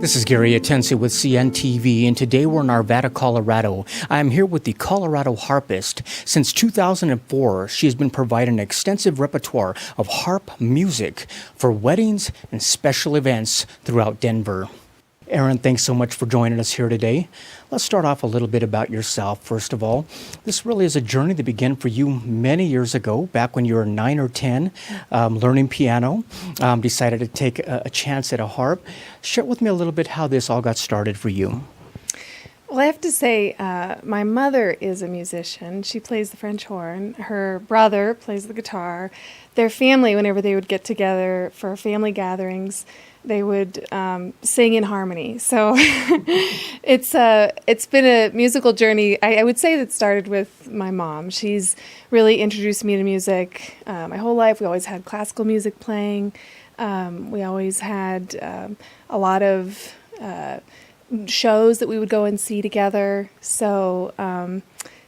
This is Gary Atensi with CNTV, and today we're in Arvada, Colorado. I am here with the Colorado Harpist. Since 2004, she has been providing an extensive repertoire of harp music for weddings and special events throughout Denver. Erin, thanks so much for joining us here today. Let's start off a little bit about yourself, first of all. This really is a journey that began for you many years ago, back when you were 9 or 10, learning piano, decided to take a chance at a harp. Share with me a little bit how this all got started for you. Well, I have to say, my mother is a musician. She plays the French horn. Her brother plays the guitar. Their family, whenever they would get together for family gatherings, they would sing in harmony. So it's been a musical journey. I would say that started with my mom. She's really introduced me to music my whole life. We always had classical music playing. We always had a lot of shows that we would go and see together. So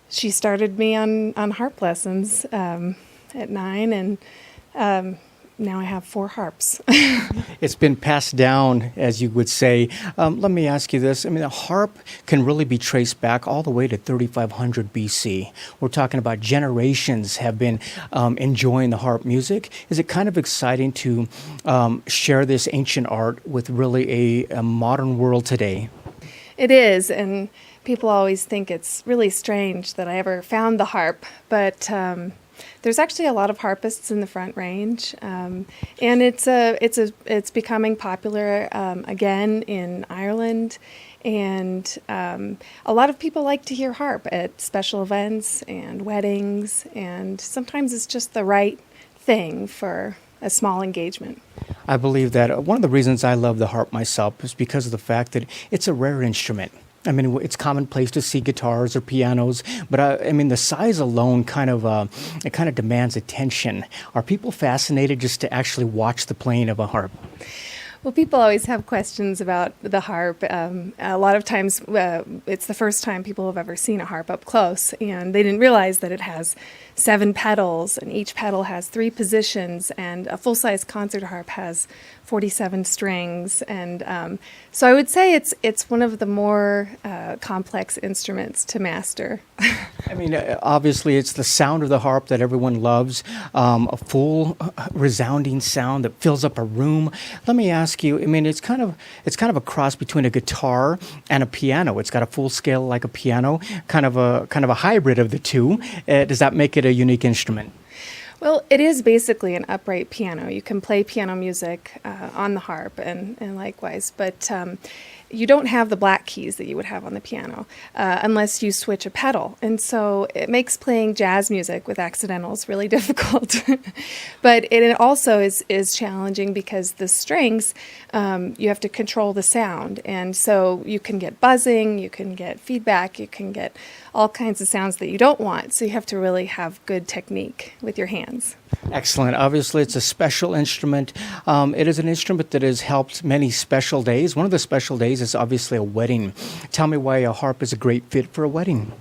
she started me on harp lessons at 9, and now I have 4 harps. It's been passed down, as you would say. Let me ask you this. I mean, a harp can really be traced back all the way to 3500 BC. We're talking about generations have been enjoying the harp music. Is it kind of exciting to share this ancient art with really a modern world today? It is, and people always think it's really strange that I ever found the harp, but there's actually a lot of harpists in the Front Range, and it's becoming popular again in Ireland, and a lot of people like to hear harp at special events and weddings, and sometimes it's just the right thing for a small engagement. I believe that one of the reasons I love the harp myself is because of the fact that it's a rare instrument. I mean, it's commonplace to see guitars or pianos, but I mean, the size alone kind of demands attention. Are people fascinated just to actually watch the playing of a harp? Well, people always have questions about the harp. A lot of times it's the first time people have ever seen a harp up close, and they didn't realize that it has 7 pedals, and each pedal has 3 positions, and a full-size concert harp has 47 strings. And so I would say it's one of the more complex instruments to master. I mean, obviously, it's the sound of the harp that everyone loves, a full, resounding sound that fills up a room. Let me ask you, I mean, it's kind of a cross between a guitar and a piano. It's got a full scale like a piano, kind of a hybrid of the two. Does that make it a unique instrument? Well, it is basically an upright piano. You can play piano music on the harp and likewise, but you don't have the black keys that you would have on the piano unless you switch a pedal. And so it makes playing jazz music with accidentals really difficult. But it also is challenging because the strings, you have to control the sound. And so you can get buzzing, you can get feedback, you can get all kinds of sounds that you don't want. So you have to really have good technique with your hands. Excellent. Obviously, it's a special instrument. It is an instrument that has helped many special days. One of the special days is obviously a wedding. Tell me why a harp is a great fit for a wedding.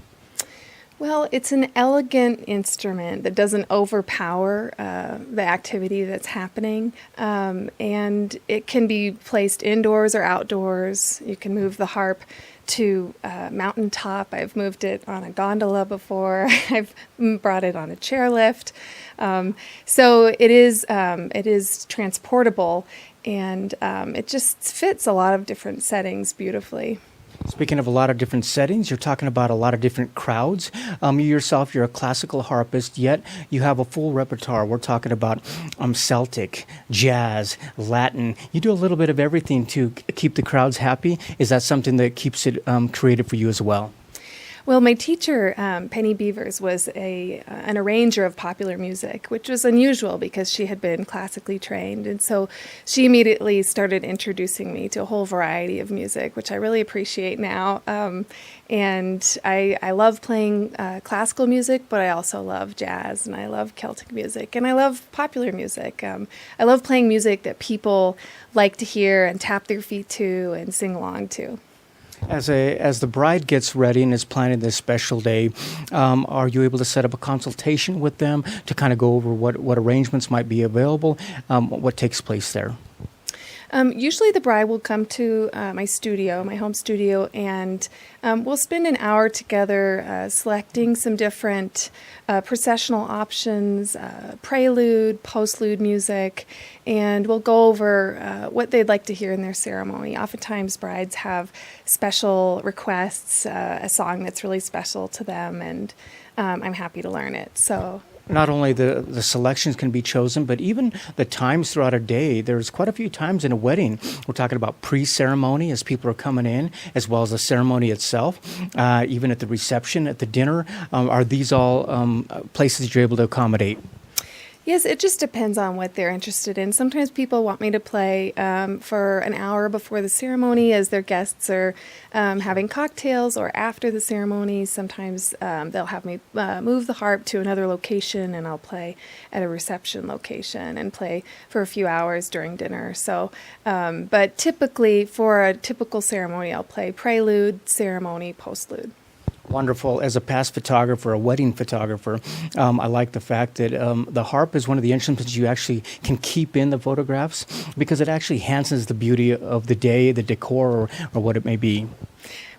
Well, it's an elegant instrument that doesn't overpower the activity that's happening, and it can be placed indoors or outdoors. You can move the harp to a mountaintop. I've moved it on a gondola before. I've brought it on a chairlift. So it is transportable, and it just fits a lot of different settings beautifully. Speaking of a lot of different settings, you're talking about a lot of different crowds. You yourself, you're a classical harpist, yet you have a full repertoire. We're talking about Celtic, jazz, Latin. You do a little bit of everything to keep the crowds happy. Is that something that keeps it creative for you as well? Well, my teacher, Penny Beavers, was an arranger of popular music, which was unusual because she had been classically trained. And so she immediately started introducing me to a whole variety of music, which I really appreciate now. And I love playing classical music, but I also love jazz, and I love Celtic music, and I love popular music. I love playing music that people like to hear and tap their feet to and sing along to. As the bride gets ready and is planning this special day, are you able to set up a consultation with them to kind of go over what arrangements might be available? What takes place there? Usually the bride will come to my studio, my home studio, and we'll spend an hour together selecting some different processional options, prelude, postlude music, and we'll go over what they'd like to hear in their ceremony. Oftentimes brides have special requests, a song that's really special to them, and I'm happy to learn it. So. Not only the selections can be chosen, but even the times throughout a day. There's quite a few times in a wedding. We're talking about pre-ceremony as people are coming in, as well as the ceremony itself, even at the reception, at the dinner. Are these all places you're able to accommodate? Yes, it just depends on what they're interested in. Sometimes people want me to play for an hour before the ceremony as their guests are having cocktails, or after the ceremony. Sometimes they'll have me move the harp to another location, and I'll play at a reception location and play for a few hours during dinner. So, but typically for a typical ceremony, I'll play prelude, ceremony, postlude. Wonderful. As a past photographer, a wedding photographer, I like the fact that the harp is one of the instruments you actually can keep in the photographs, because it actually enhances the beauty of the day, the decor, or what it may be.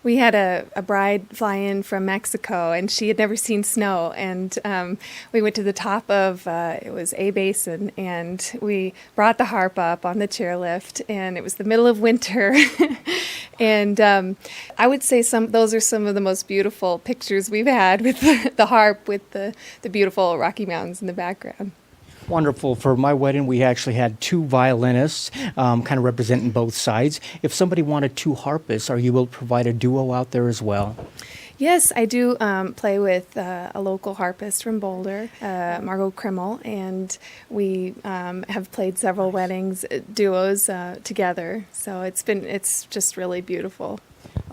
We had a bride fly in from Mexico, and she had never seen snow. And we went to the top of, it was A Basin, and we brought the harp up on the chairlift, and it was the middle of winter. And I would say those are some of the most beautiful pictures we've had with the harp, with the beautiful Rocky Mountains in the background. Wonderful. For my wedding, we actually had two violinists kind of representing both sides. If somebody wanted two harpists, are you able to provide a duo out there as well? Yes, I do play with a local harpist from Boulder, Margot Krimmel, and we have played several weddings duos together. So it's just really beautiful.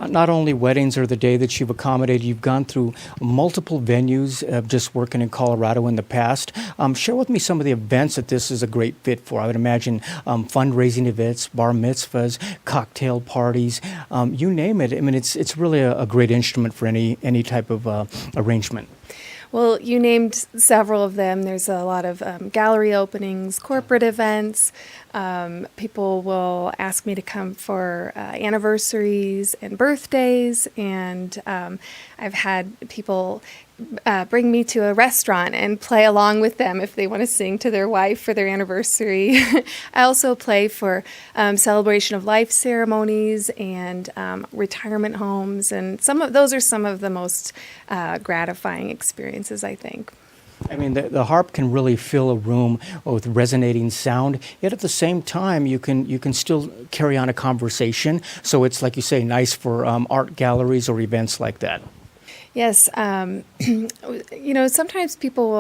Not only weddings are the day that you've accommodated, you've gone through multiple venues just working in Colorado in the past. Share with me some of the events that this is a great fit for. I would imagine fundraising events, bar mitzvahs, cocktail parties, you name it. I mean, it's really a great instrument for any type of arrangement. Well, you named several of them. There's a lot of gallery openings, corporate events. People will ask me to come for anniversaries and birthdays, and I've had people bring me to a restaurant and play along with them if they want to sing to their wife for their anniversary. I also play for celebration of life ceremonies and retirement homes, and those are some of the most gratifying experiences, I think. I mean, the harp can really fill a room with resonating sound, yet at the same time, you can still carry on a conversation. So it's, like you say, nice for art galleries or events like that. Yes, sometimes people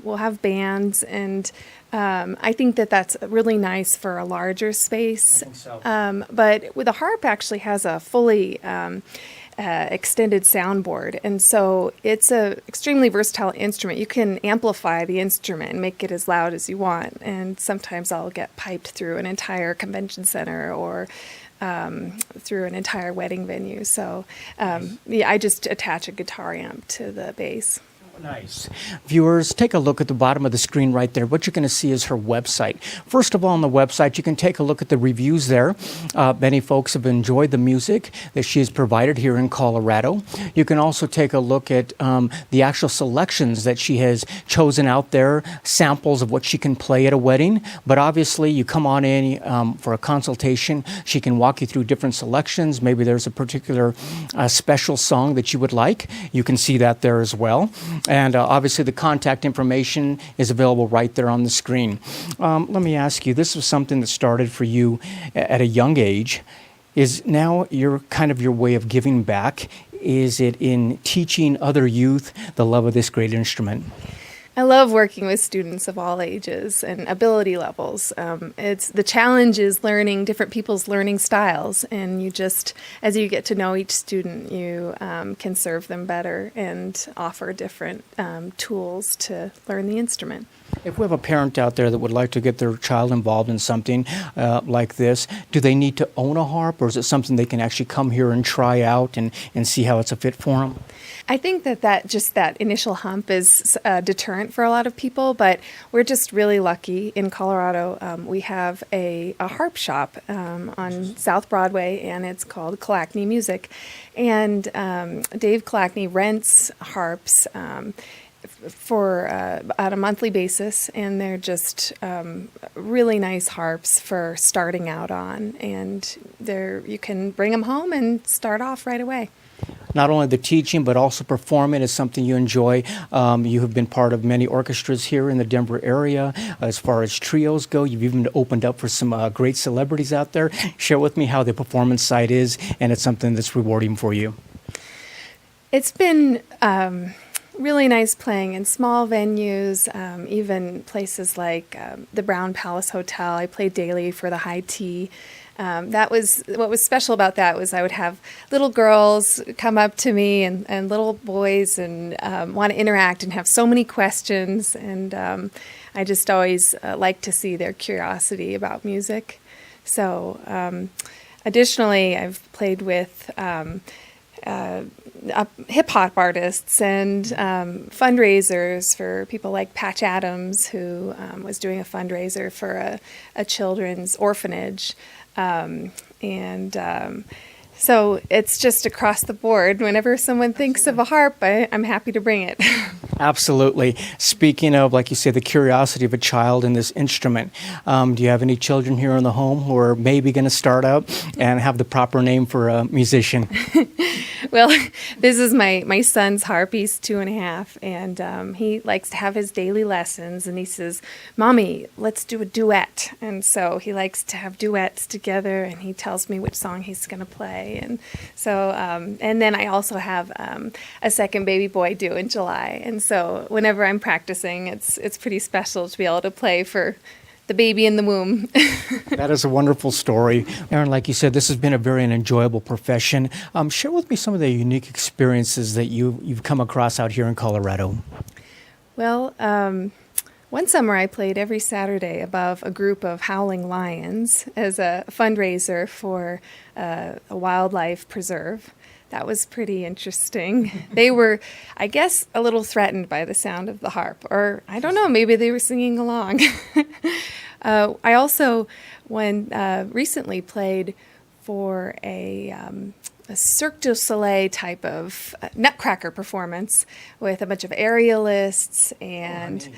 will have bands, and I think that's really nice for a larger space. I think so. But the harp actually has a fully extended soundboard, and so it's a extremely versatile instrument. You can amplify the instrument and make it as loud as you want, and sometimes I'll get piped through an entire convention center or through an entire wedding venue. So I just attach a guitar amp to the bass. Nice. Viewers, take a look at the bottom of the screen right there. What you're going to see is her website. First of all, on the website, you can take a look at the reviews there. Many folks have enjoyed the music that she has provided here in Colorado. You can also take a look at the actual selections that she has chosen out there, samples of what she can play at a wedding. But obviously, you come on in for a consultation. She can walk you through different selections. Maybe there's a particular special song that you would like. You can see that there as well. And obviously the contact information is available right there on the screen. Let me ask you, this was something that started for you at a young age. Is now your way of giving back? Is it in teaching other youth the love of this great instrument? I love working with students of all ages and ability levels. The challenge is learning different people's learning styles, and as you get to know each student, you can serve them better and offer different tools to learn the instrument. If we have a parent out there that would like to get their child involved in something like this, do they need to own a harp, or is it something they can actually come here and try out and see how it's a fit for them? I think that initial hump is a deterrent for a lot of people, but we're just really lucky in Colorado. We have a harp shop on South Broadway, and it's called Clackney Music. And Dave Clackney rents harps for on a monthly basis, and they're just really nice harps for starting out on. And you can bring them home and start off right away. Not only the teaching, but also performing is something you enjoy. You have been part of many orchestras here in the Denver area. As far as trios go, you've even opened up for some great celebrities out there. Share with me how the performance side is, and it's something that's rewarding for you. It's been really nice playing in small venues, even places like the Brown Palace Hotel. I played daily for the High Tea. That was what was special about that was I would have little girls come up to me and little boys and want to interact and have so many questions, and I just always like to see their curiosity about music. So additionally, I've played with hip hop artists and fundraisers for people like Patch Adams, who was doing a fundraiser for a children's orphanage. So it's just across the board. Whenever someone thinks of a harp, I'm happy to bring it. Absolutely. Speaking of, like you say, the curiosity of a child in this instrument, do you have any children here in the home who are maybe going to start out and have the proper name for a musician? Well, this is my son's harp. He's 2.5, and he likes to have his daily lessons, and he says, "Mommy, let's do a duet." And so he likes to have duets together, and he tells me which song he's going to play. And so, and then I also have a second baby boy due in July, and so whenever I'm practicing, it's pretty special to be able to play for the baby in the womb. That is a wonderful story. Erin, like you said, this has been a very enjoyable profession. Share with me some of the unique experiences that you've come across out here in Colorado. Well, one summer I played every Saturday above a group of howling lions as a fundraiser for a wildlife preserve. That was pretty interesting. They were, I guess, a little threatened by the sound of the harp, or I don't know, maybe they were singing along. I also, recently played for a Cirque du Soleil type of nutcracker performance with a bunch of aerialists and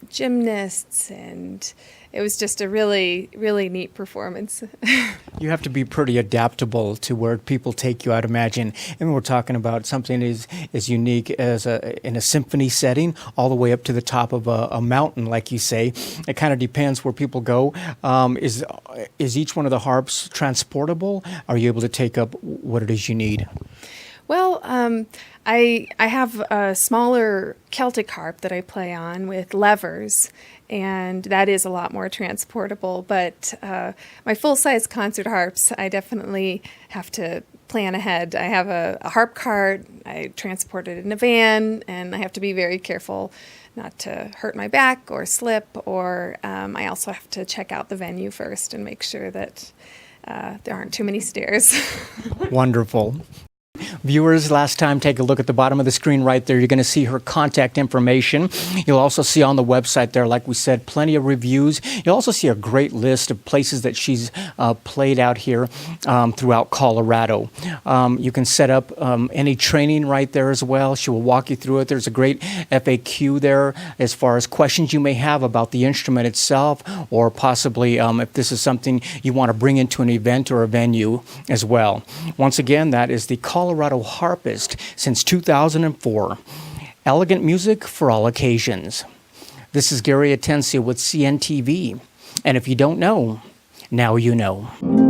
gymnasts, and it was just a really, really neat performance. You have to be pretty adaptable to where people take you, I'd imagine. And we're talking about something as unique as in a symphony setting, all the way up to the top of a mountain, like you say. It kind of depends where people go. Is each one of the harps transportable? Are you able to take up what it is you need? Well, I have a smaller Celtic harp that I play on with levers, and that is a lot more transportable. But my full-size concert harps, I definitely have to plan ahead. I have a harp cart, I transport it in a van, and I have to be very careful not to hurt my back or slip, or I also have to check out the venue first and make sure that there aren't too many stairs. Wonderful. Viewers, last time, take a look at the bottom of the screen right there. You're going to see her contact information. You'll also see on the website there, like we said, plenty of reviews. You'll also see a great list of places that she's played out here throughout Colorado. You can set up any training right there as well. She will walk you through it. There's a great FAQ there as far as questions you may have about the instrument itself, or possibly if this is something you want to bring into an event or a venue as well. Once again, that is the Colorado Harpist since 2004. Elegant music for all occasions. This is Gary Atencia with CNTV. And if you don't know, now you know.